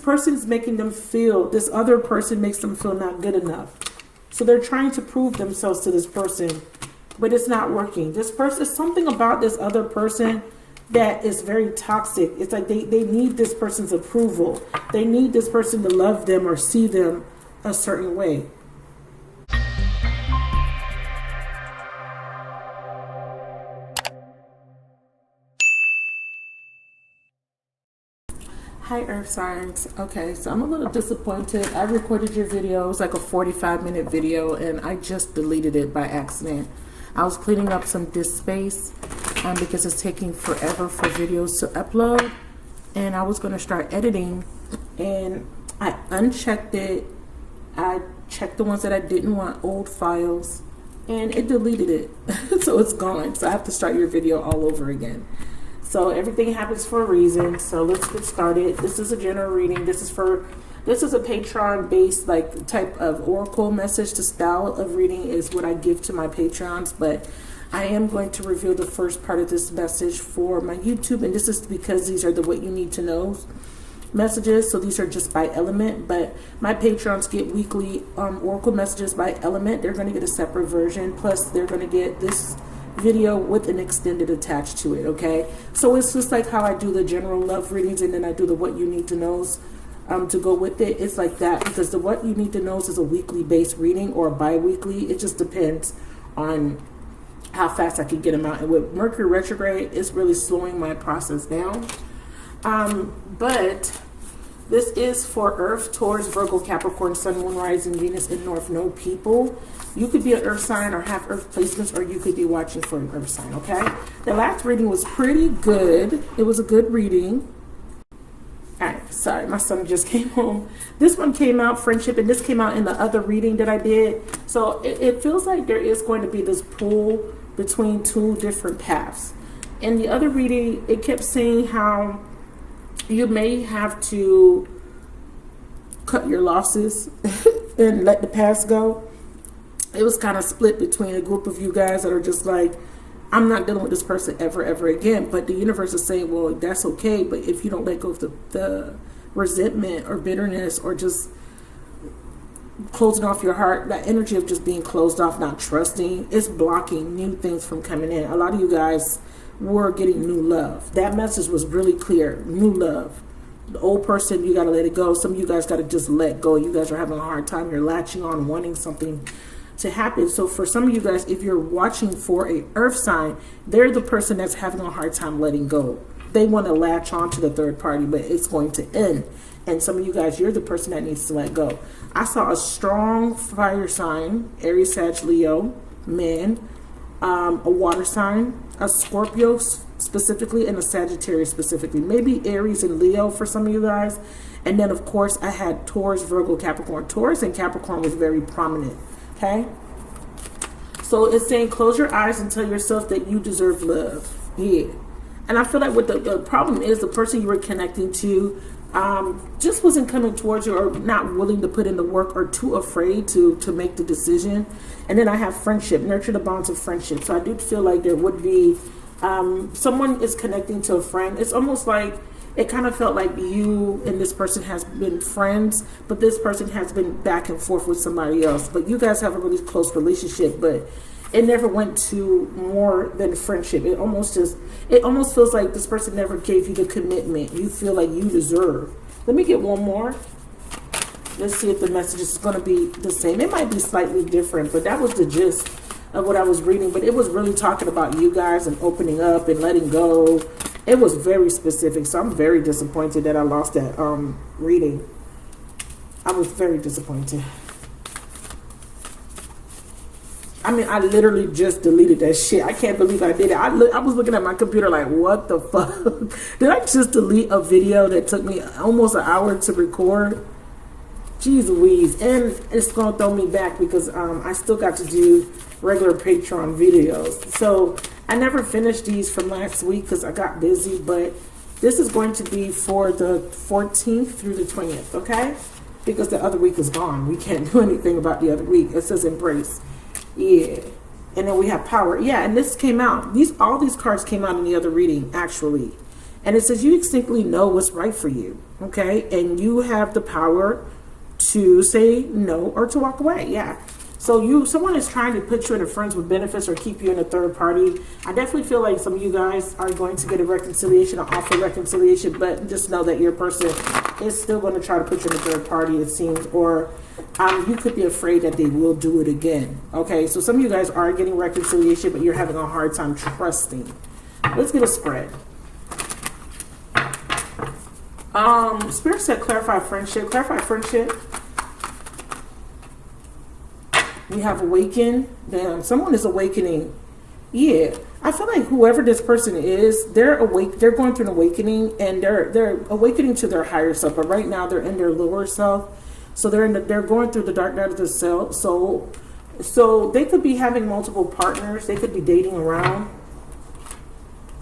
person's making them feel, this other person makes them feel not good enough. So they're trying to prove themselves to this person, but it's not working. This person, something about this other person that is very toxic. It's like they need this person's approval. They need this person to love them or see them a certain way. Hi Earth signs. Okay, so I'm a little disappointed. I recorded your video. It was like a 45-minute video and I just deleted it by accident. I was cleaning up some disk space because it's taking forever for videos to upload, and I was going to start editing and I unchecked it. I checked the ones that I didn't want, old files, and it deleted it. So it's gone. So I have to start your video all over again. So everything happens for a reason. So let's get started. This is a general reading. This is a Patreon based like type of oracle message. The style of reading is what I give to my Patreons, but I am going to reveal the first part of this message for my YouTube, and this is because these are the what you need to know messages. So these are just by element, but my Patreons get weekly oracle messages by element. They're going to get a separate version, plus they're going to get this video with an extended attached to it. Okay, so it's just like how I do the general love readings and then I do the what you need to knows to go with it. It's like that because the what you need to knows is a weekly based reading or bi-weekly. It just depends on how fast I can get them out, and with Mercury retrograde, it's really slowing my process down. But this is for Earth, Taurus, Virgo, Capricorn, Sun, Moon, Rising, Venus, and North Node people. You could be an Earth sign or have Earth placements, or you could be watching for an Earth sign, okay? The last reading was pretty good. It was a good reading. All right, sorry, my son just came home. This one came out, friendship, and this came out in the other reading that I did. So it feels like there is going to be this pull between two different paths. In the other reading, it kept saying how you may have to cut your losses and let the past go. It was kind of split between a group of you guys that are just like, I'm not dealing with this person ever again. But the universe is saying, well, that's okay. But if you don't let go of the resentment or bitterness or just closing off your heart, that energy of just being closed off, not trusting, it's blocking new things from coming in. A lot of you guys were getting new love. That message was really clear. New love. The old person, you got to let it go. Some of you guys got to just let go. You guys are having a hard time. You're latching on, wanting something to happen. So for some of you guys, if you're watching for a Earth sign, they're the person that's having a hard time letting go. They want to latch on to the third party, but it's going to end. And some of you guys, you're the person that needs to let go. I saw a strong fire sign, Aries, Sag, Leo, man, a water sign, a Scorpio specifically, and a Sagittarius specifically. Maybe Aries and Leo for some of you guys. And then, of course, I had Taurus, Virgo, Capricorn. Taurus and Capricorn was very prominent. Okay, so it's saying close your eyes and tell yourself that you deserve love. Yeah, and I feel like what the problem is, the person you were connecting to just wasn't coming towards you, or not willing to put in the work, or too afraid to make the decision. And then I have friendship, nurture the bonds of friendship. So I do feel like there would be someone is connecting to a friend. It's almost like it kind of felt like you and this person has been friends, but this person has been back and forth with somebody else. But you guys have a really close relationship, but it never went to more than friendship. It almost feels like this person never gave you the commitment you feel like you deserve. Let me get one more. Let's see if the message is going to be the same. It might be slightly different, but that was the gist of what I was reading. But it was really talking about you guys and opening up and letting go. It was very specific, so I'm very disappointed that I lost that reading. I was very disappointed. I mean, I literally just deleted that shit. I can't believe I did it. I was looking at my computer like, what the fuck? Did I just delete a video that took me almost an hour to record? Jeez Louise. And it's going to throw me back because I still got to do regular Patreon videos. So I never finished these from last week because I got busy, but this is going to be for the 14th through the 20th, okay? Because the other week is gone. We can't do anything about the other week. It says embrace. Yeah. And then we have power. Yeah, and this came out. All these cards came out in the other reading, actually. And it says you instinctively know what's right for you, okay? And you have the power to say no or to walk away, yeah. So someone is trying to put you in a friends with benefits or keep you in a third party. I definitely feel like some of you guys are going to get a reconciliation, an offer reconciliation, but just know that your person is still going to try to put you in a third party, it seems, or you could be afraid that they will do it again. Okay, so some of you guys are getting reconciliation, but you're having a hard time trusting. Let's get a spread. Spirit said clarify friendship. Clarify friendship. We have awaken. Damn, someone is awakening. Yeah, I feel like whoever this person is, they're awake. They're going through an awakening, and they're awakening to their higher self. But right now, they're in their lower self. So they're going through the dark night of the soul. So they could be having multiple partners. They could be dating around.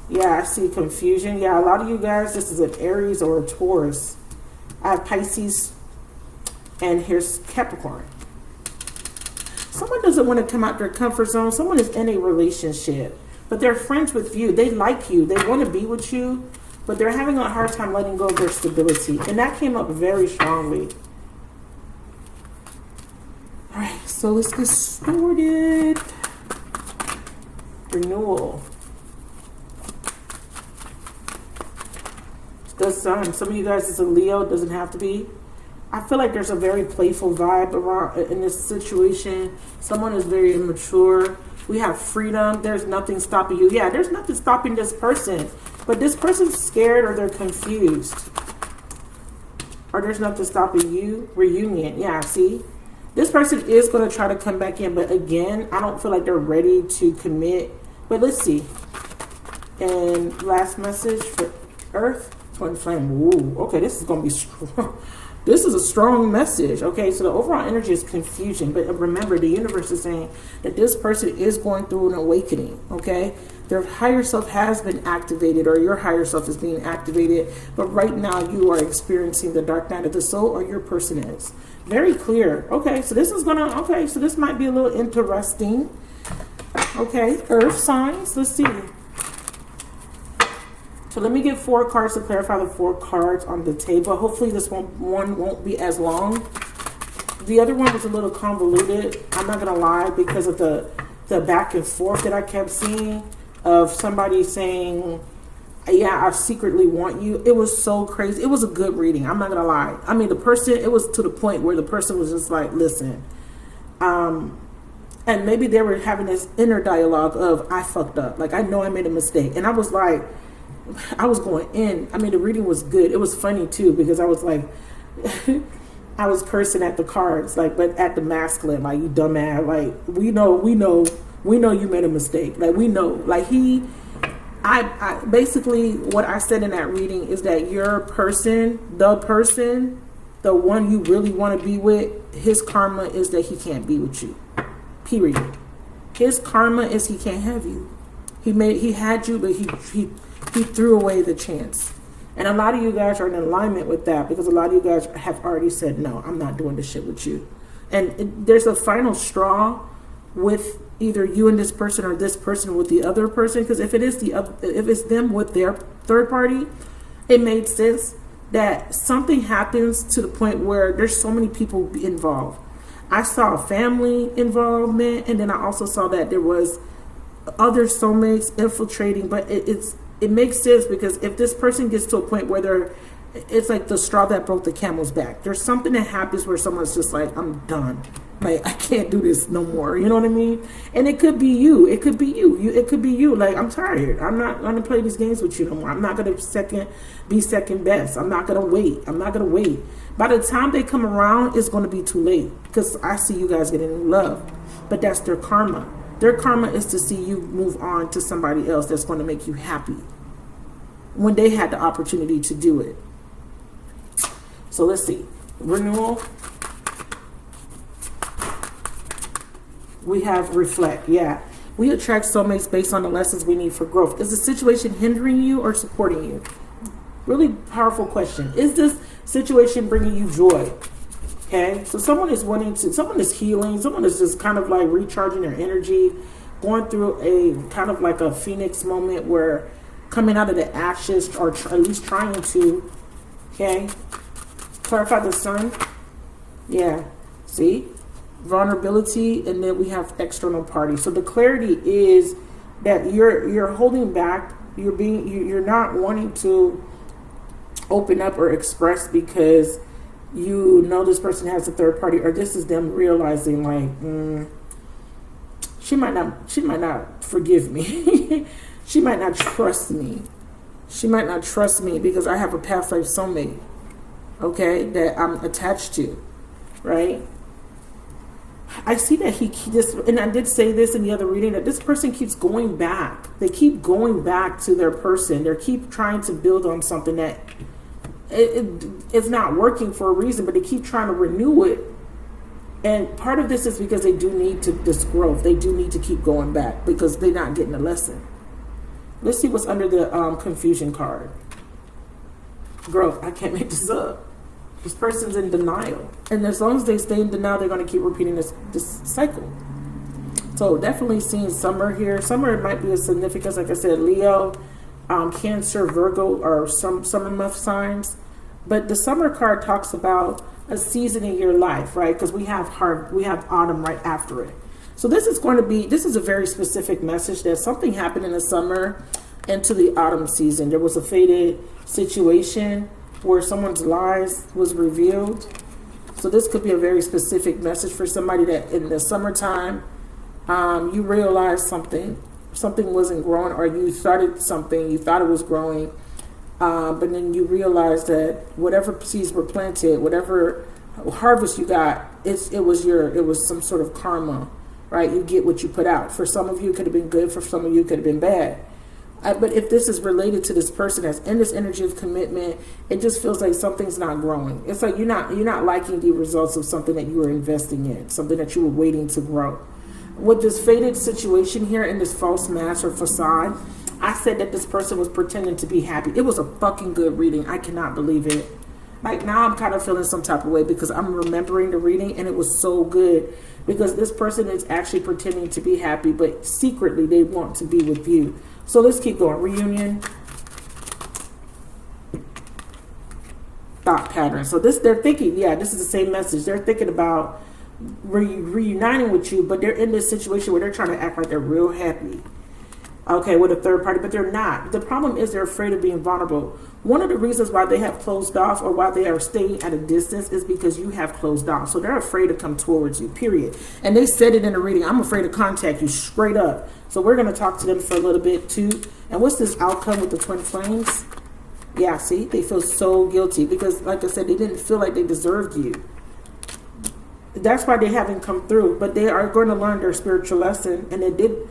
Yeah, I see confusion. Yeah, a lot of you guys, this is an Aries or a Taurus. I have Pisces, and here's Capricorn. Someone doesn't want to come out their comfort zone. Someone is in a relationship, but they're friends with you. They like you. They want to be with you, but they're having a hard time letting go of their stability. And that came up very strongly. All right, so let's get started. Renewal. The sun. Some of you guys is a Leo. It doesn't have to be. I feel like there's a very playful vibe around in this situation. Someone is very immature. We have freedom. There's nothing stopping you. Yeah, there's nothing stopping this person. But this person's scared or they're confused. Or there's nothing stopping you. Reunion. Yeah, see? This person is going to try to come back in. But again, I don't feel like they're ready to commit. But let's see. And last message for Earth. Twin flame. Ooh, okay, this is going to be strong. This is a strong message. Okay, so the overall energy is confusion. But remember, the universe is saying that this person is going through an awakening. Okay, their higher self has been activated, or your higher self is being activated. But right now, you are experiencing the dark night of the soul, or your person is. Very clear. Okay, so this is going to, okay, so this might be a little interesting. Okay, earth signs. Let's see. So let me get 4 cards to clarify the 4 cards on the table. Hopefully this one won't be as long. The other one was a little convoluted. I'm not going to lie, because of the back and forth that I kept seeing of somebody saying, yeah, I secretly want you. It was so crazy. It was a good reading. I'm not going to lie. I mean, the person, it was to the point where the person was just like, listen. And maybe they were having this inner dialogue of, I fucked up. Like, I know I made a mistake. And I was like, I was going in. I mean, the reading was good. It was funny too, because I was like, I was cursing at the cards, like, but at the masculine, like, you dumbass, like, we know you made a mistake. Like, we know, like, I basically, what I said in that reading is that your person, the one you really want to be with, his karma is that he can't be with you. Period. His karma is he can't have you. He had you, but he threw away the chance. And a lot of you guys are in alignment with that, because a lot of you guys have already said, no, I'm not doing this shit with you. And there's a final straw with either you and this person, or this person with the other person. Because if it's them with their third party, it made sense that something happens to the point where there's so many people involved. I saw family involvement, and then I also saw that there was other soulmates infiltrating, but it makes sense, because if this person gets to a point where it's like the straw that broke the camel's back. There's something that happens where someone's just like, I'm done. Like, I can't do this no more. You know what I mean? And it could be you. It could be you. It could be you. Like, I'm tired. I'm not going to play these games with you no more. I'm not going to be second best. I'm not going to wait. I'm not going to wait. By the time they come around, it's going to be too late, because I see you guys getting in love. But that's their karma. Their karma is to see you move on to somebody else that's going to make you happy when they had the opportunity to do it. So let's see. Renewal. We have reflect. Yeah. We attract soulmates based on the lessons we need for growth. Is the situation hindering you or supporting you? Really powerful question. Is this situation bringing you joy? Okay. So someone is healing. Someone is just kind of like recharging their energy, going through a kind of like a phoenix moment where coming out of the ashes, or at least trying to. Okay. Clarify the sun. Yeah. See? Vulnerability, and then we have external party. So the clarity is that you're holding back. You're not wanting to open up or express because you know this person has a third party, or this is them realizing like, she might not forgive me. She might not trust me. She might not trust me because I have a past life soulmate, okay, that I'm attached to, right? I see that he just, and I did say this in the other reading, that this person keeps going back. They keep going back to their person. They keep trying to build on something that it's not working for a reason, but they keep trying to renew it. And part of this is because they do need this growth. They do need to keep going back because they're not getting a lesson. Let's see what's under the confusion card. Growth. I can't make this up. This person's in denial. And as long as they stay in denial, they're going to keep repeating this cycle. So definitely seeing summer here. Summer might be a significance, like I said, Leo, Cancer, Virgo, or some summer month signs. But the summer card talks about a season in your life, right? Because we have autumn right after it. So this is a very specific message that something happened in the summer into the autumn season. There was a fated situation where someone's lies was revealed. So this could be a very specific message for somebody that in the summertime, you realized something wasn't growing, or you started something, you thought it was growing, but then you realized that whatever seeds were planted, whatever harvest you got, it was some sort of karma, right? You get what you put out. For some of you, it could have been good. For some of you, it could have been bad. But if this is related to this person that's in this energy of commitment, it just feels like something's not growing. It's like you're not liking the results of something that you were investing in, something that you were waiting to grow. With this fated situation here in this false mask or facade, I said that this person was pretending to be happy. It was a fucking good reading. I cannot believe it. Like now I'm kind of feeling some type of way because I'm remembering the reading and it was so good because this person is actually pretending to be happy, but secretly they want to be with you. So let's keep going. Reunion. Thought pattern. So they're thinking, yeah, this is the same message. They're thinking about reuniting with you, but they're in this situation where they're trying to act like they're real happy. Okay, with a third party, but they're not. The problem is they're afraid of being vulnerable. One of the reasons why they have closed off or why they are staying at a distance is because you have closed off. So they're afraid to come towards you, period. And they said it in the reading, I'm afraid to contact you straight up. So we're going to talk to them for a little bit too. And what's this outcome with the twin flames? Yeah, see, they feel so guilty because, like I said, they didn't feel like they deserved you. That's why they haven't come through. But they are going to learn their spiritual lesson. And they did.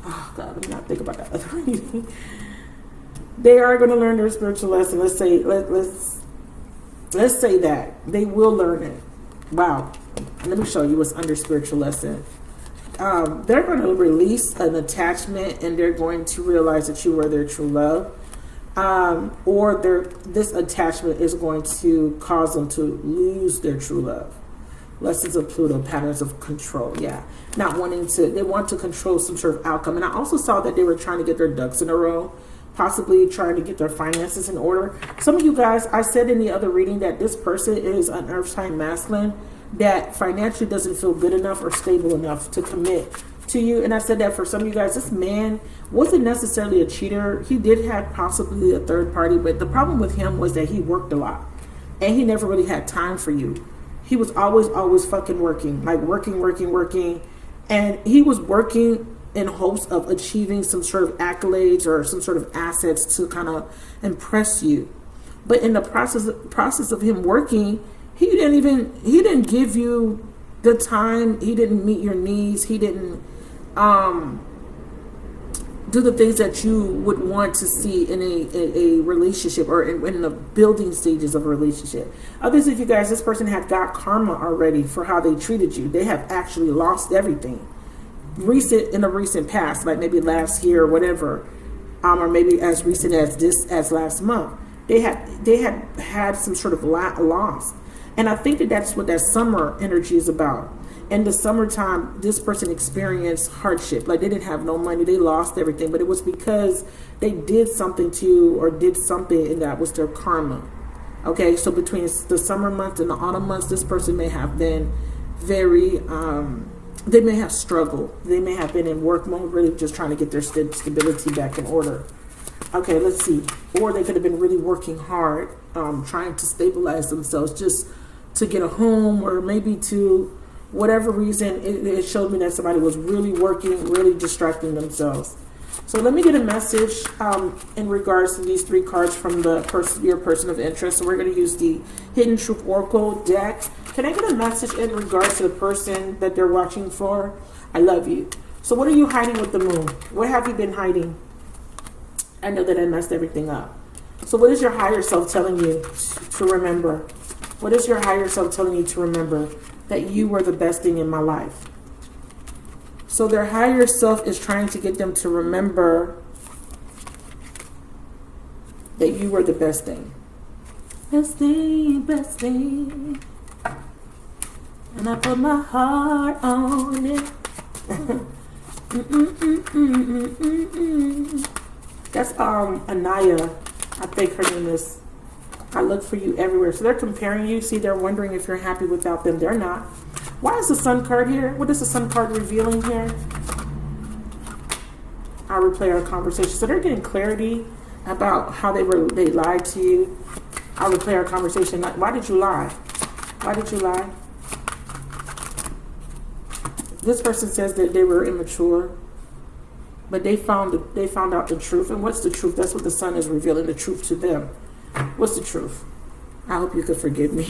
Oh, God, let me not think about that other reading. They are going to learn their spiritual lesson. Let's say that. They will learn it. Wow. Let me show you what's under spiritual lesson. They're going to release an attachment and they're going to realize that you were their true love. Or this attachment is going to cause them to lose their true love. Lessons of Pluto, patterns of control. Yeah. They want to control some sort of outcome. And I also saw that they were trying to get their ducks in a row, possibly trying to get their finances in order. Some of you guys, I said in the other reading that this person is an earth sign masculine that financially doesn't feel good enough or stable enough to commit to you. And I said that for some of you guys, this man wasn't necessarily a cheater. He did have possibly a third party, but the problem with him was that he worked a lot and he never really had time for you. He was always fucking working, like working. And he was working in hopes of achieving some sort of accolades or some sort of assets to kind of impress you. But in the process of him working, he didn't give you the time. He didn't meet your needs. He didn't do the things that you would want to see in a relationship or in the building stages of a relationship. Others of you guys, this person had got karma already for how they treated you. They have actually lost everything. In the recent past, like maybe last year or whatever, or maybe as recent as last month, they had some sort of loss. And I think that that's what that summer energy is about. In the summertime, this person experienced hardship. Like they didn't have no money, they lost everything, but it was because they did something to you or did something, and that was their karma. Okay, so between the summer months and the autumn months, this person may have been very, they may have struggled. They may have been in work mode, really just trying to get their stability back in order. Okay, let's see. Or they could have been really working hard, trying to stabilize themselves just to get a home, or maybe to whatever reason. It showed me that somebody was really working, really distracting themselves. So let me get a message in regards to these 3 cards from your person of interest. So we're going to use the Hidden Truth Oracle deck. Can I get a message in regards to the person that they're watching for? I love you. So what are you hiding with the moon? What have you been hiding? I know that I messed everything up. So what is your higher self telling you to remember? What is your higher self telling you to remember? That you were the best thing in my life. So their higher self is trying to get them to remember that you were the best thing. Best thing, best thing. And I put my heart on it. That's Anaya. I think her name is. I look for you everywhere. So they're comparing you. See, they're wondering if you're happy without them. They're not. Why is the Sun card here? What is the Sun card revealing here? I'll replay our conversation. So they're getting clarity about how they lied to you. I'll replay our conversation. Why did you lie? Why did you lie? This person says that they were immature, but they found out the truth. And what's the truth? That's what the Sun is revealing, the truth to them. What's the truth? I hope you could forgive me.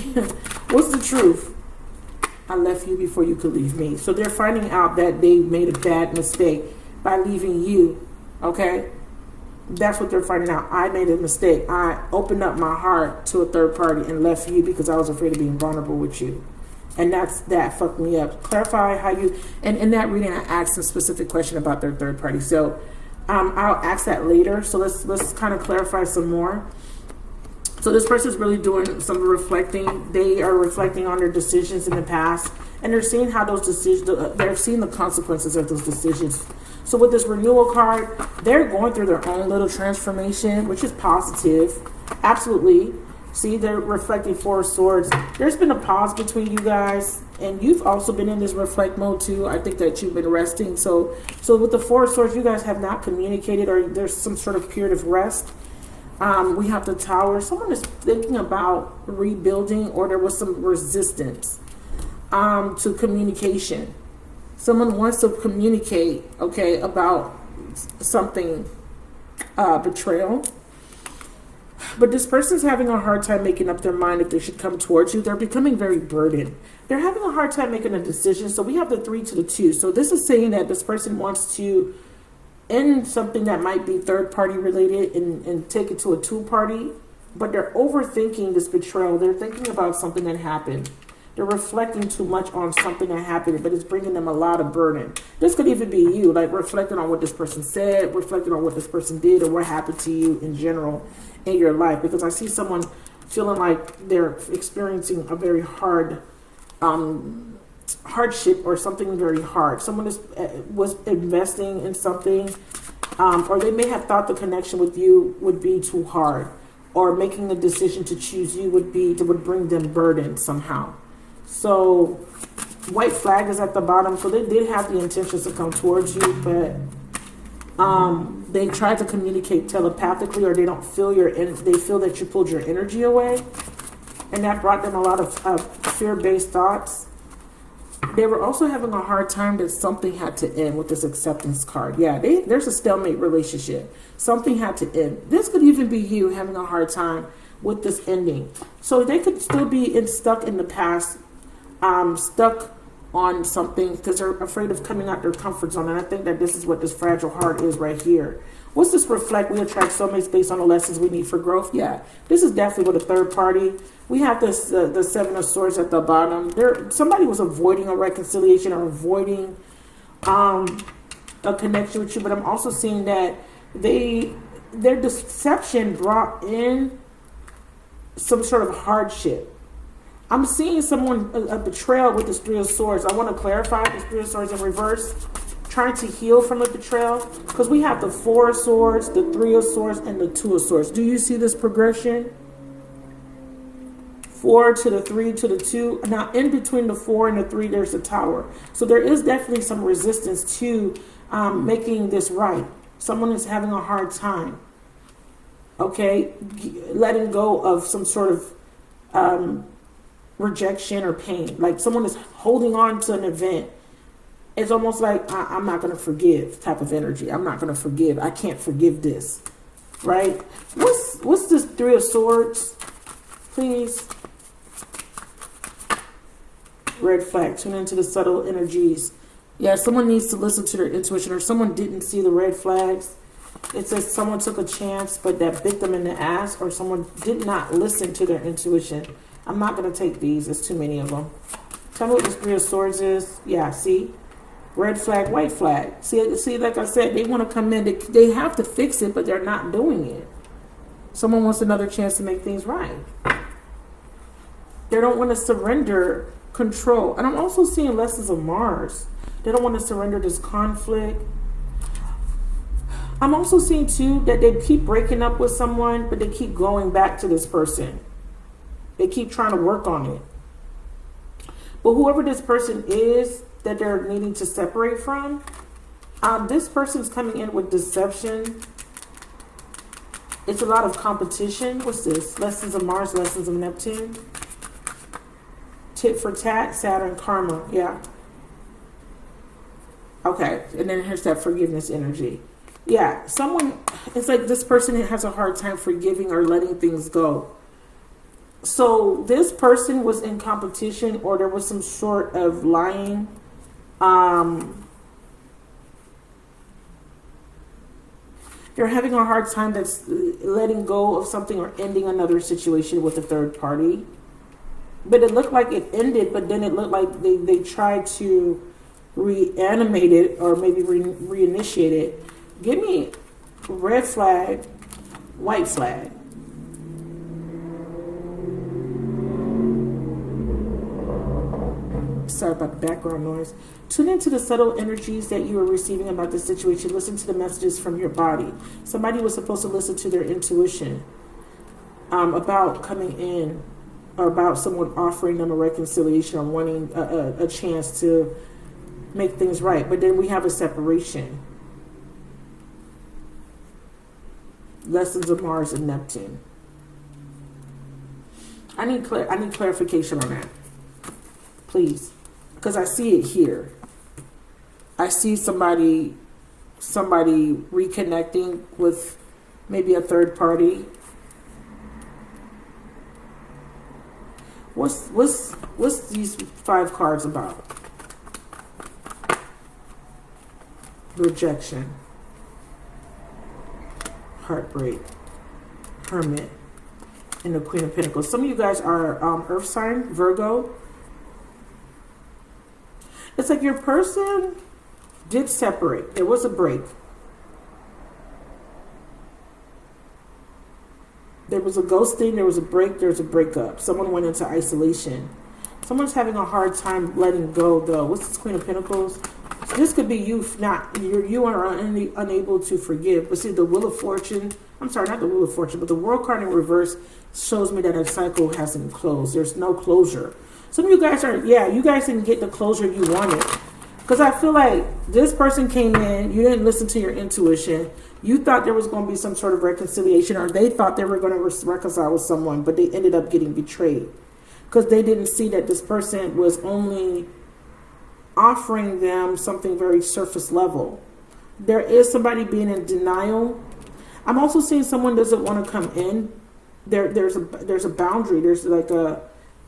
What's the truth? I left you before you could leave me. So they're finding out that they made a bad mistake by leaving you. Okay? That's what they're finding out. I made a mistake. I opened up my heart to a third party and left you because I was afraid of being vulnerable with you. And that fucked me up. Clarify how you, and in that reading I asked a specific question about their third party. So I'll ask that later. So let's kind of clarify some more. So this person is really doing some reflecting. They are reflecting on their decisions in the past, and they're seeing how those decisions, they're seeing the consequences of those decisions. So with this renewal card, they're going through their own little transformation, which is positive. Absolutely. See, they're reflecting 4 of Swords. There's been a pause between you guys, and you've also been in this reflect mode too. I think that you've been resting. So with the 4 of Swords, you guys have not communicated, or there's some sort of period of rest. We have the Tower. Someone is thinking about rebuilding, or there was some resistance to communication. Someone wants to communicate, okay, about something, betrayal. But this person's having a hard time making up their mind if they should come towards you. They're becoming very burdened. They're having a hard time making a decision. So we have the 3 to the 2. So this is saying that this person wants to end something that might be third party related and take it to a 2 party. But they're overthinking this betrayal. They're thinking about something that happened. They're reflecting too much on something that happened, but it's bringing them a lot of burden. This could even be you, like reflecting on what this person said, reflecting on what this person did, or what happened to you in general in your life. Because I see someone feeling like they're experiencing a very hard hardship, or something very hard. Someone was investing in something, or they may have thought the connection with you would be too hard, or making the decision to choose you would bring them burden somehow. So white flag is at the bottom. So they did have the intentions to come towards you, but they tried to communicate telepathically, or they don't feel they feel that you pulled your energy away, and that brought them a lot of fear-based thoughts. They were also having a hard time that something had to end with this acceptance card. Yeah, there's a stalemate relationship. Something had to end. This could even be you having a hard time with this ending. So they could still be stuck in the past, stuck on something because they're afraid of coming out their comfort zone. And I think that this is what this fragile heart is right here. What's this reflect? We attract soulmates based on the lessons we need for growth. Yeah, this is definitely with a third party. We have this the 7 of Swords at the bottom. Somebody was avoiding a reconciliation or avoiding a connection with you. But I'm also seeing that their deception brought in some sort of hardship. I'm seeing someone, a betrayal with this Three of Swords. I want to clarify this Three of Swords in reverse. Trying to heal from a betrayal. Because we have the Four of Swords, the Three of Swords, and the Two of Swords. Do you see this progression? 4 to the 3 to the 2. Now, in between the 4 and the 3, there's a Tower. So there is definitely some resistance to making this right. Someone is having a hard time. Okay? Letting go of some sort of rejection or pain. Like someone is holding on to an event. It's almost like, I'm not going to forgive type of energy. I'm not going to forgive. I can't forgive this. Right? What's this Three of Swords? Please. Red flag. Tune into the subtle energies. Yeah, someone needs to listen to their intuition, or someone didn't see the red flags. It says someone took a chance, but that bit them in the ass, or someone did not listen to their intuition. I'm not going to take these. There's too many of them. Tell me what this Three of Swords is. Yeah, see? Red flag, white flag. See, like I said, they want to come in. They have to fix it, but they're not doing it. Someone wants another chance to make things right. They don't want to surrender control. And I'm also seeing lessons of Mars. They don't want to surrender this conflict. I'm also seeing, too, that they keep breaking up with someone, but they keep going back to this person. They keep trying to work on it. But whoever this person is that they're needing to separate from, this person's coming in with deception. It's a lot of competition. What's this? Lessons of Mars, lessons of Neptune. Tit for tat, Saturn, karma. Yeah. Okay. And then here's that forgiveness energy. Yeah. It's like this person has a hard time forgiving or letting things go. So this person was in competition, or there was some sort of lying. They're having a hard time that's letting go of something or ending another situation with a third party. But it looked like it ended, but then it looked like they tried to reanimate it, or maybe reinitiate it. Give me red flag, white flag. Sorry about the background noise. Tune into the subtle energies that you are receiving about the situation. Listen to the messages from your body. Somebody was supposed to listen to their intuition about coming in, or about someone offering them a reconciliation, or wanting a chance to make things right. But then we have a separation. Lessons of Mars and Neptune. I need clarification on that, please, because I see it here. I see somebody reconnecting with maybe a third party. What's these 5 cards about? Rejection, heartbreak, Hermit, and the Queen of Pentacles. Some of you guys are Earth sign, Virgo. It's like your person did separate. There was a break. There was a ghosting, there was a break, there was a breakup. Someone went into isolation. Someone's having a hard time letting go, though. What's this Queen of Pentacles? This could be you you are unable to forgive. But see, the Wheel of Fortune, I'm sorry, not the Wheel of Fortune, but the World card in reverse shows me that a cycle hasn't closed. There's no closure. Some of you guys you guys didn't get the closure you wanted. Because I feel like this person came in, you didn't listen to your intuition. You thought there was going to be some sort of reconciliation, or they thought they were going to reconcile with someone, but they ended up getting betrayed. Because they didn't see that this person was only offering them something very surface level. There is somebody being in denial. I'm also seeing someone doesn't want to come in. There's a boundary. There's like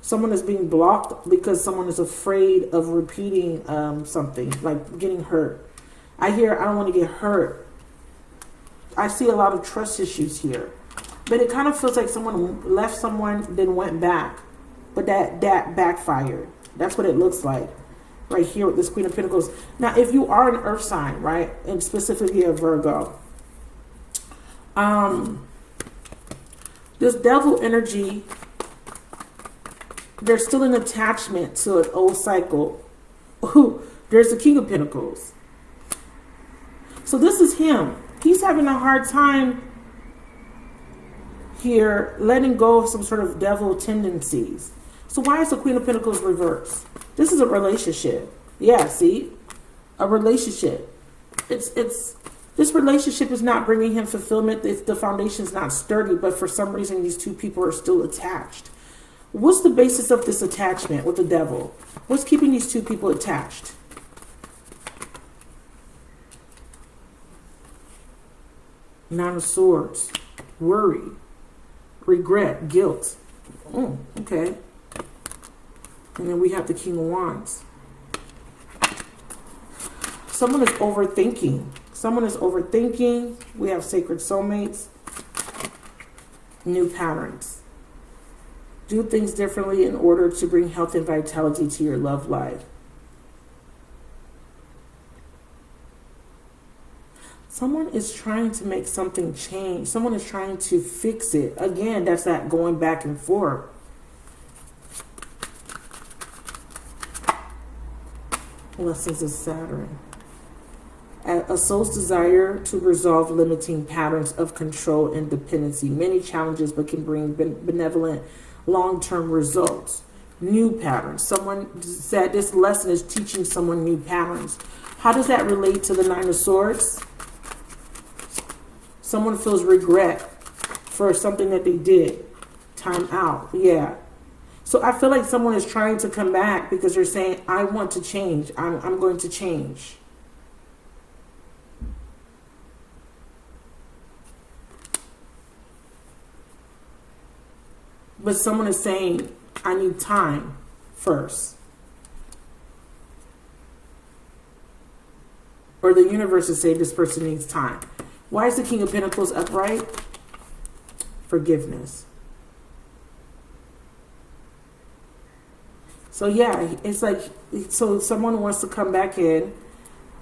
someone is being blocked because someone is afraid of repeating something, like getting hurt. I don't want to get hurt. I see a lot of trust issues here. But it kind of feels like someone left someone, then went back. But that backfired. That's what it looks like. Right here with this Queen of Pentacles. Now, if you are an Earth sign, right, and specifically a Virgo, this devil energy, there's still an attachment to an old cycle. Ooh, there's the King of Pentacles. So this is him. He's having a hard time here letting go of some sort of devil tendencies. So why is the Queen of Pentacles reversed? This is a relationship. Yeah, see? A relationship. This relationship is not bringing him fulfillment. The foundation is not sturdy, but for some reason these two people are still attached. What's the basis of this attachment with the devil? What's keeping these two people attached? Nine of Swords, worry, regret, guilt. Oh, okay. And then we have the King of Wands. Someone is overthinking. Someone is overthinking. We have sacred soulmates. New patterns. Do things differently in order to bring health and vitality to your love life. Someone is trying to make something change. Someone is trying to fix it. Again, that's that going back and forth. Lessons of Saturn. A soul's desire to resolve limiting patterns of control and dependency. Many challenges, but can bring benevolent long-term results. New patterns. Someone said this lesson is teaching someone new patterns. How does that relate to the Nine of Swords? Someone feels regret for something that they did. Time out. Yeah. So I feel like someone is trying to come back because they're saying, I want to change. I'm going to change. But someone is saying, I need time first. Or the universe is saying this person needs time. Why is the King of Pentacles upright? Forgiveness. So yeah, it's like, so someone wants to come back in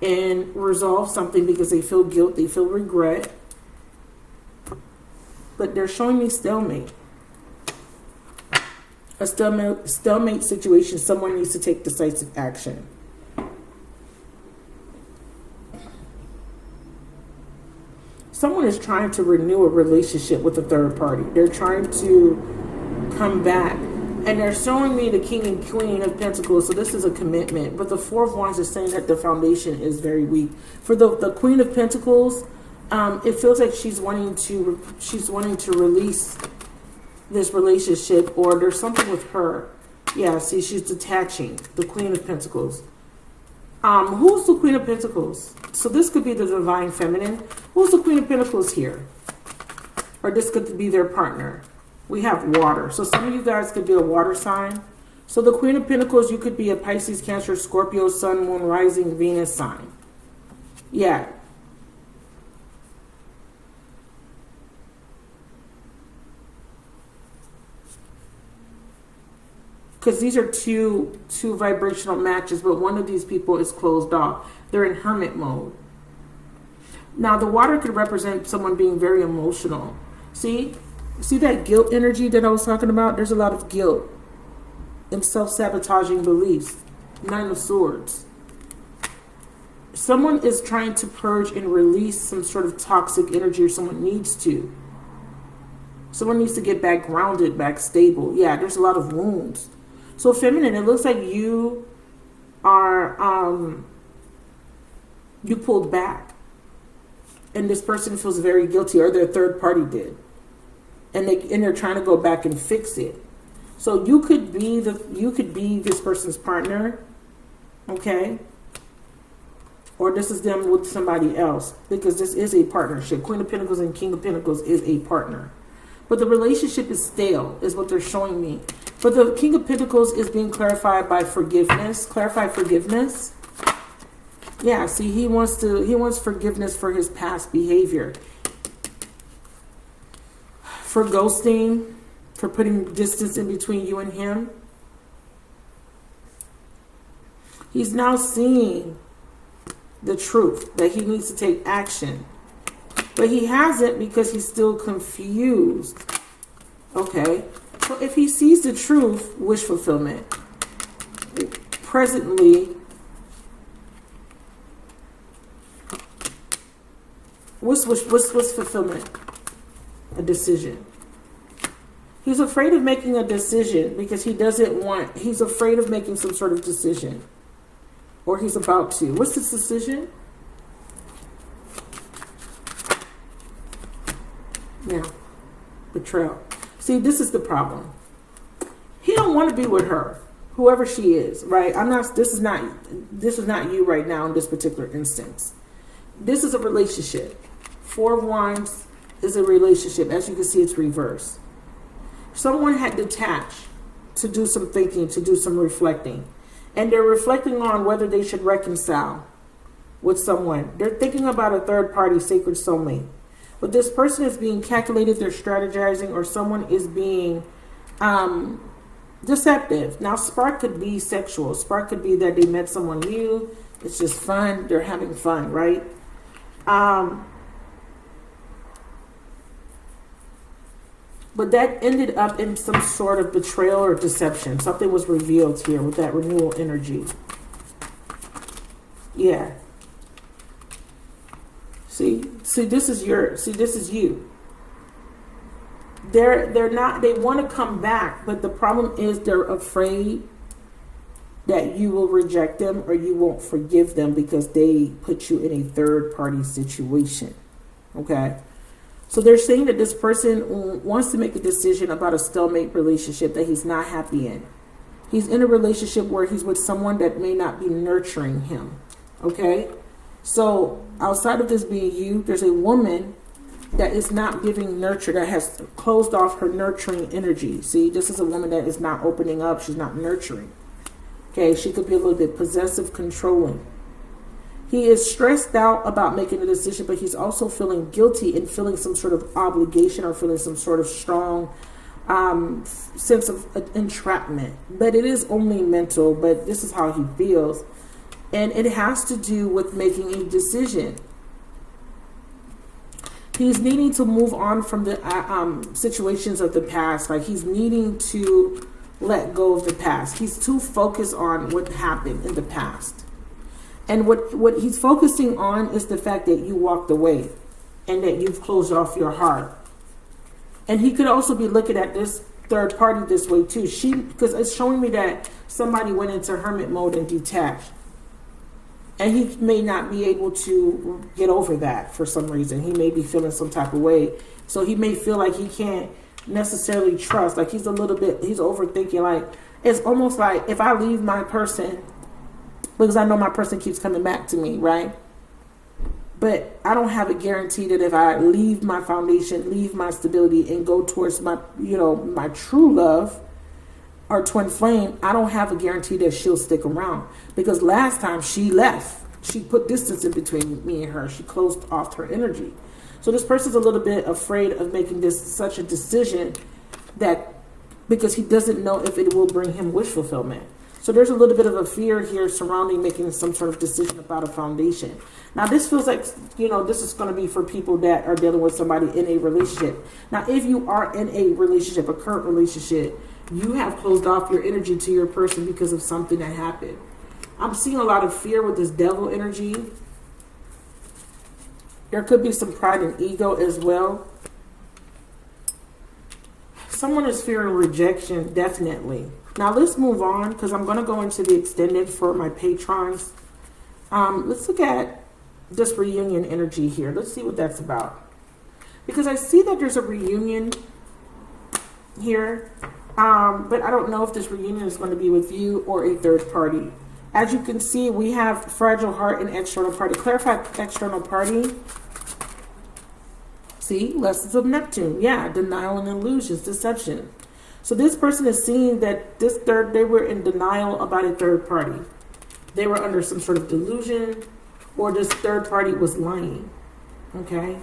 and resolve something because they feel guilt, they feel regret. But they're showing me stalemate. A stalemate situation, someone needs to take decisive action. Someone is trying to renew a relationship with a third party. They're trying to come back. And they're showing me the King and Queen of Pentacles, so this is a commitment. But the Four of Wands is saying that the foundation is very weak. For the Queen of Pentacles, it feels like she's wanting to release this relationship, or there's something with her. Yeah, see, she's detaching. The Queen of Pentacles. Who's the Queen of Pentacles? So this could be the Divine Feminine. Who's the Queen of Pentacles here? Or this could be their partner. We have water. So some of you guys could be a water sign. So the Queen of Pentacles, you could be a Pisces, Cancer, Scorpio, Sun, Moon, Rising, Venus sign. Yeah. Because these are two vibrational matches, but one of these people is closed off. They're in hermit mode. Now, the water could represent someone being very emotional. See that guilt energy that I was talking about? There's a lot of guilt and self-sabotaging beliefs. Nine of Swords. Someone is trying to purge and release some sort of toxic energy, or someone needs to. Someone needs to get back grounded, back stable. Yeah, there's a lot of wounds. So feminine, it looks like you are, you pulled back. And this person feels very guilty, or their third party did. And they're trying to go back and fix it. So you could be this person's partner, okay? Or this is them with somebody else, because this is a partnership. Queen of Pentacles and King of Pentacles is a partner. But the relationship is stale, is what they're showing me. But the King of Pentacles is being clarified by forgiveness. Clarify forgiveness. Yeah, see, he wants forgiveness for his past behavior. For ghosting, for putting distance in between you and him. He's now seeing the truth, that he needs to take action. But he hasn't because he's still confused. Okay. So if he sees the truth, wish fulfillment. Presently, what's fulfillment? A decision. He's afraid of making a decision because he's afraid of making some sort of decision. Or he's about to. What's this decision? Now, betrayal. See, this is the problem. He don't want to be with her, whoever she is, right? This is not you right now in this particular instance. This is a relationship. 4 of Wands is a relationship. As you can see, it's reversed. Someone had detached to do some thinking, to do some reflecting. And they're reflecting on whether they should reconcile with someone. They're thinking about a third party, sacred soulmate. But this person is being calculated, they're strategizing, or someone is being deceptive. Now, spark could be sexual. Spark could be that they met someone new. It's just fun. They're having fun, right? But that ended up in some sort of betrayal or deception. Something was revealed here with that renewal energy. Yeah. See, this is you. They want to come back, but the problem is they're afraid that you will reject them or you won't forgive them because they put you in a third party situation. Okay? So they're saying that this person wants to make a decision about a stalemate relationship that he's not happy in. He's in a relationship where he's with someone that may not be nurturing him. Okay? So outside of this being you, there's a woman that is not giving nurture, that has closed off her nurturing energy. See, this is a woman that is not opening up. She's not nurturing. Okay? She could be a little bit possessive, controlling. He is stressed out about making a decision, but he's also feeling guilty and feeling some sort of obligation or feeling some sort of strong sense of entrapment. But it is only mental, but this is how he feels. And it has to do with making a decision. He's needing to move on from the situations of the past. Like he's needing to let go of the past. He's too focused on what happened in the past. And what he's focusing on is the fact that you walked away and that you've closed off your heart. And he could also be looking at this third party this way too. Because it's showing me that somebody went into hermit mode and detached. And he may not be able to get over that for some reason. He may be feeling some type of way. So he may feel like he can't necessarily trust. Like he's overthinking. Like it's almost like if I leave my person, because I know my person keeps coming back to me, right? But I don't have a guarantee that if I leave my foundation, leave my stability, and go towards my, my true love or twin flame, I don't have a guarantee that she'll stick around. Because last time she left, she put distance in between me and her. She closed off her energy. So this person's a little bit afraid of making such a decision because he doesn't know if it will bring him wish fulfillment. So there's a little bit of a fear here surrounding making some sort of decision about a foundation. Now, this feels like, this is going to be for people that are dealing with somebody in a relationship. Now, if you are in a relationship, a current relationship, you have closed off your energy to your person because of something that happened. I'm seeing a lot of fear with this devil energy. There could be some pride and ego as well. Someone is fearing rejection, definitely. Now let's move on because I'm going to go into the extended for my patrons. Let's look at this reunion energy here. Let's see what that's about. Because I see that there's a reunion here, but I don't know if this reunion is going to be with you or a third party. As you can see, we have fragile heart and external party. Clarify external party. See, lessons of Neptune. Yeah, denial and illusions, deception. So this person is seeing that they were in denial about a third party. They were under some sort of delusion, or this third party was lying. Okay?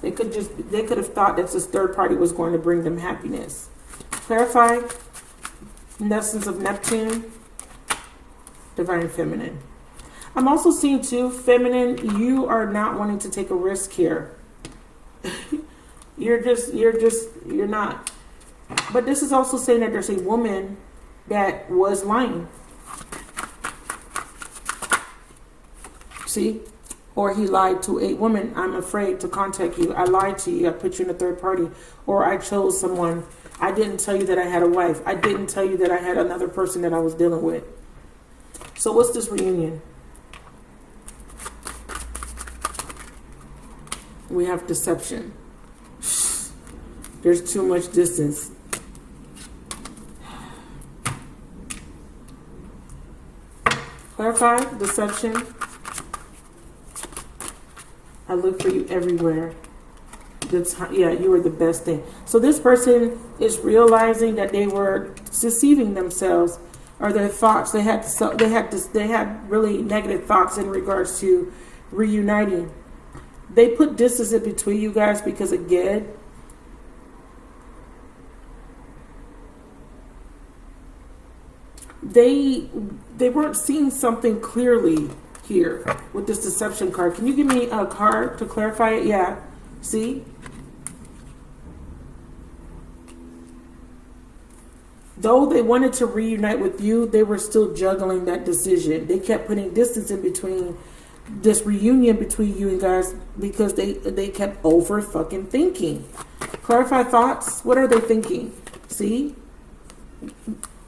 They could have thought that this third party was going to bring them happiness. Clarify. Lessons of Neptune. Divine Feminine. I'm also seeing too, Feminine, you are not wanting to take a risk here. You're not. But this is also saying that there's a woman that was lying. See? Or he lied to a woman. I'm afraid to contact you. I lied to you. I put you in a third party. Or I chose someone. I didn't tell you that I had a wife. I didn't tell you that I had another person that I was dealing with. So what's this reunion? We have deception. There's too much distance. Clarify, deception. I look for you everywhere. Yeah, you were the best thing. So this person is realizing that they were deceiving themselves, or their thoughts. They had really negative thoughts in regards to reuniting. They put distance in between you guys because, again, they weren't seeing something clearly here with this deception card. Can you give me a card to clarify it? Yeah. See? Though they wanted to reunite with you, they were still juggling that decision. They kept putting distance in between this reunion between you and guys because they kept over fucking thinking. Clarify thoughts. What are they thinking? See?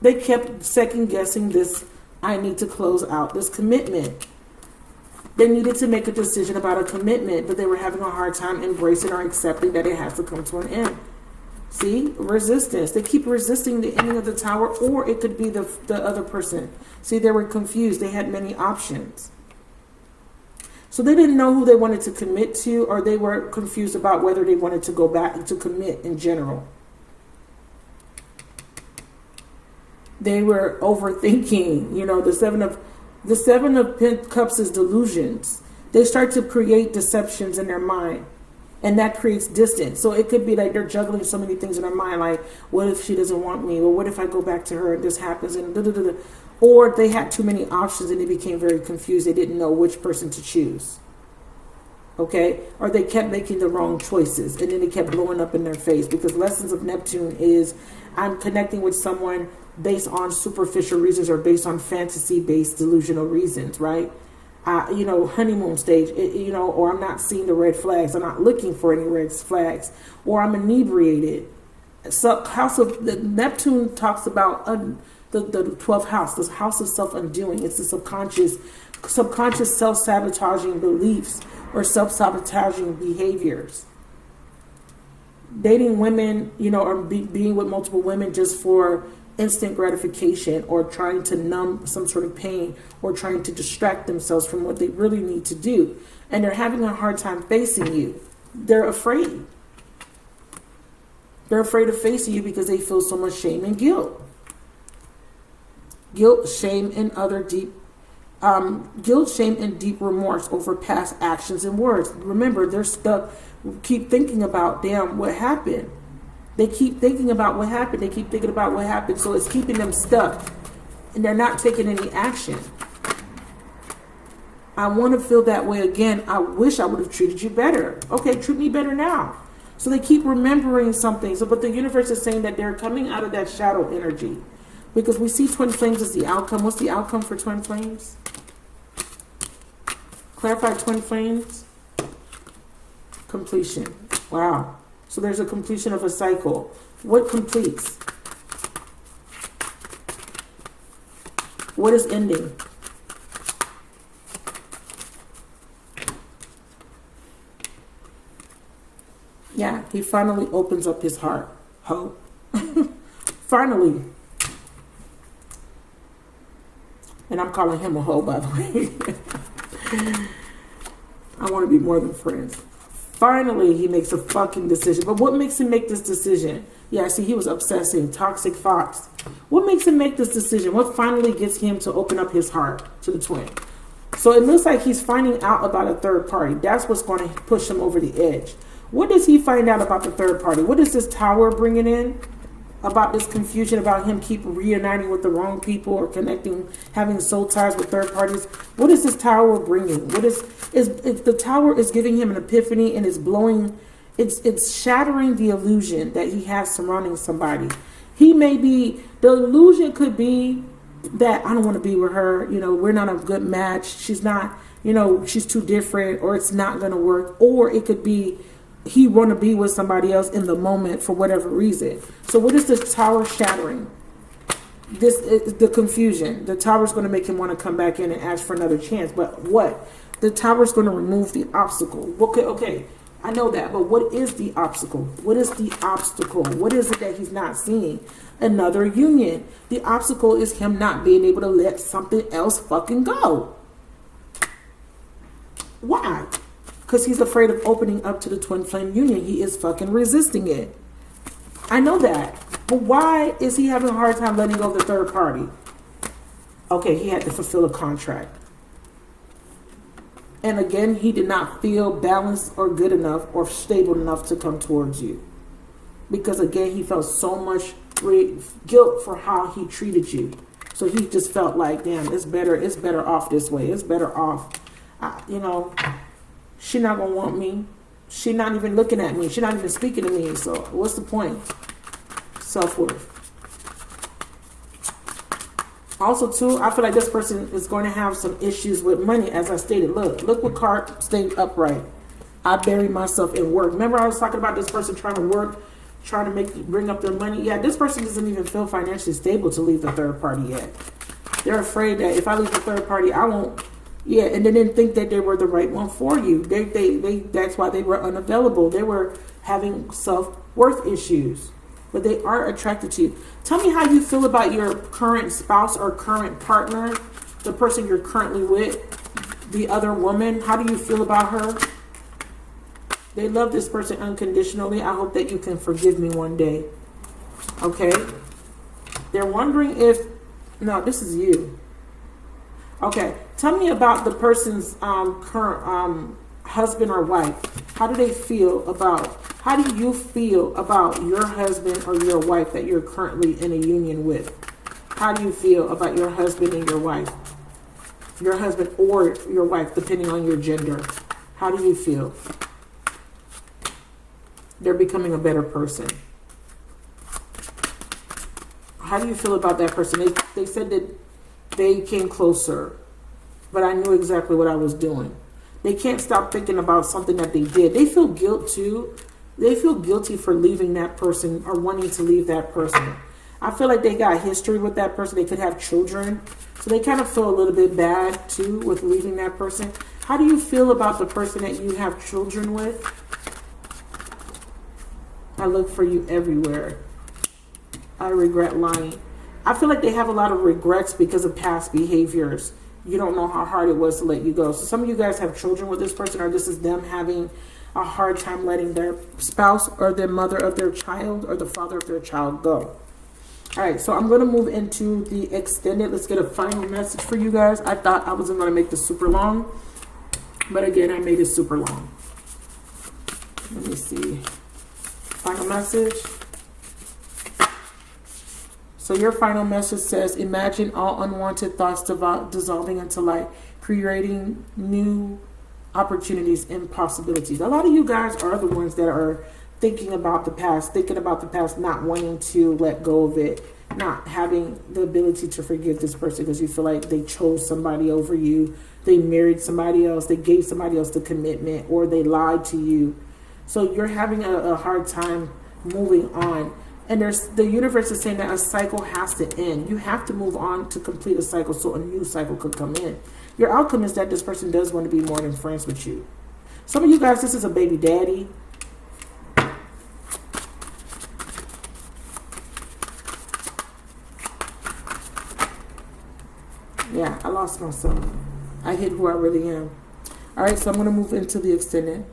They kept second guessing this. I need to close out this commitment. They needed to make a decision about a commitment, but they were having a hard time embracing or accepting that it has to come to an end. See? Resistance. They keep resisting the ending of the tower, or it could be the other person. See, they were confused. They had many options. So they didn't know who they wanted to commit to, or they were confused about whether they wanted to go back to commit in general. They were overthinking. You know, the seven of cups is delusions. They start to create deceptions in their mind, and that creates distance. So it could be like they're juggling so many things in their mind, like, what if she doesn't want me? Well, what if I go back to her and this happens? And da-da-da-da. Or they had too many options and they became very confused. They didn't know which person to choose. Okay? Or they kept making the wrong choices, and then it kept blowing up in their face, because lessons of Neptune is I'm connecting with someone based on superficial reasons or based on fantasy-based delusional reasons, right? Honeymoon stage, or I'm not seeing the red flags. I'm not looking for any red flags, or I'm inebriated. So Neptune talks about the 12th house, the house of self-undoing. It's the subconscious self-sabotaging beliefs or self-sabotaging behaviors. Dating women, or being with multiple women just for instant gratification, or trying to numb some sort of pain, or trying to distract themselves from what they really need to do. And they're having a hard time facing you. They're afraid. They're afraid of facing you because they feel so much shame and guilt. Guilt, shame, and deep remorse over past actions and words. Remember, they're stuck. Keep thinking about, damn, what happened? They keep thinking about what happened. They keep thinking about what happened. So it's keeping them stuck. And they're not taking any action. I want to feel that way again. I wish I would have treated you better. Okay, treat me better now. So they keep remembering something. But the universe is saying that they're coming out of that shadow energy. Because we see twin flames as the outcome. What's the outcome for twin flames? Clarify twin flames. Completion. Wow. So there's a completion of a cycle. What completes? What is ending? Yeah, he finally opens up his heart. Ho. Finally. And I'm calling him a hoe, by the way. I want to be more than friends. Finally, he makes a fucking decision. But what makes him make this decision? Yeah, see, he was obsessing, toxic thoughts. What makes him make this decision? What finally gets him to open up his heart to the twin? So it looks like he's finding out about a third party. That's what's going to push him over the edge. What does he find out about the third party? What is this tower bringing in? About this confusion about him keep reuniting with the wrong people, or connecting, having soul ties with third parties. What is this tower bringing? What is the tower is giving him an epiphany, and is blowing It's shattering the illusion that he has surrounding somebody. He may be, the illusion could be that I don't want to be with her. You know, we're not a good match. She's not, you know, she's too different, or it's not going to work. Or it could be he want to be with somebody else in the moment for whatever reason. So what is this Tower shattering? This is the confusion. The Tower is going to make him want to come back in and ask for another chance. But what? The Tower is going to remove the obstacle. Okay, I know that, but what is the obstacle? What is the obstacle? What is it that he's not seeing? Another union. The obstacle is him not being able to let something else fucking go. Why? Because he's afraid of opening up to the twin flame union. He is fucking resisting it. I know that. But why is he having a hard time letting go of the third party? Okay, he had to fulfill a contract. And again, he did not feel balanced or good enough or stable enough to come towards you. Because again, he felt so much guilt for how he treated you. So he just felt like, damn, it's better off this way. It's better off. You know, she not going to want me. She not even looking at me. She not even speaking to me. So what's the point? Self-worth. Also, too, I feel like this person is going to have some issues with money. As I stated, look what card stayed upright. I bury myself in work. Remember I was talking about this person trying to work, trying to bring up their money. Yeah, this person doesn't even feel financially stable to leave the third party yet. They're afraid that if I leave the third party, I won't. Yeah, and they didn't think that they were the right one for you. They that's why they were unavailable. They were having self-worth issues. But they are attracted to you. Tell me how you feel about your current spouse or current partner, the person you're currently with, the other woman. How do you feel about her? They love this person unconditionally. I hope that you can forgive me one day. Okay? They're wondering if... No, this is you. Okay. Tell me about the person's current husband or wife. How do they feel about... How do you feel about your husband or your wife that you're currently in a union with? How do you feel about your husband and your wife? Your husband or your wife, depending on your gender. How do you feel? They're becoming a better person. How do you feel about that person? They said that they came closer, but I knew exactly what I was doing. They can't stop thinking about something that they did. They feel guilt too. They feel guilty for leaving that person or wanting to leave that person. I feel like they got history with that person. They could have children. So they kind of feel a little bit bad too with leaving that person. How do you feel about the person that you have children with? I look for you everywhere. I regret lying. I feel like they have a lot of regrets because of past behaviors. You don't know how hard it was to let you go. So some of you guys have children with this person, or this is them having a hard time letting their spouse or their mother of their child or the father of their child go. All right, so I'm going to move into the extended. Let's get a final message for you guys. I thought I wasn't going to make this super long, but again, I made it super long. Let me see. Final message. So your final message says, imagine all unwanted thoughts dissolving into light, creating new opportunities and possibilities. A lot of you guys are the ones that are thinking about the past, not wanting to let go of it, not having the ability to forgive this person because you feel like they chose somebody over you, they married somebody else, they gave somebody else the commitment, or they lied to you. So you're having a hard time moving on. And the universe is saying that a cycle has to end. You have to move on to complete a cycle so a new cycle could come in. Your outcome is that this person does want to be more than friends with you. Some of you guys, this is a baby daddy. Yeah, I lost myself. I hid who I really am. All right, so I'm going to move into the extended.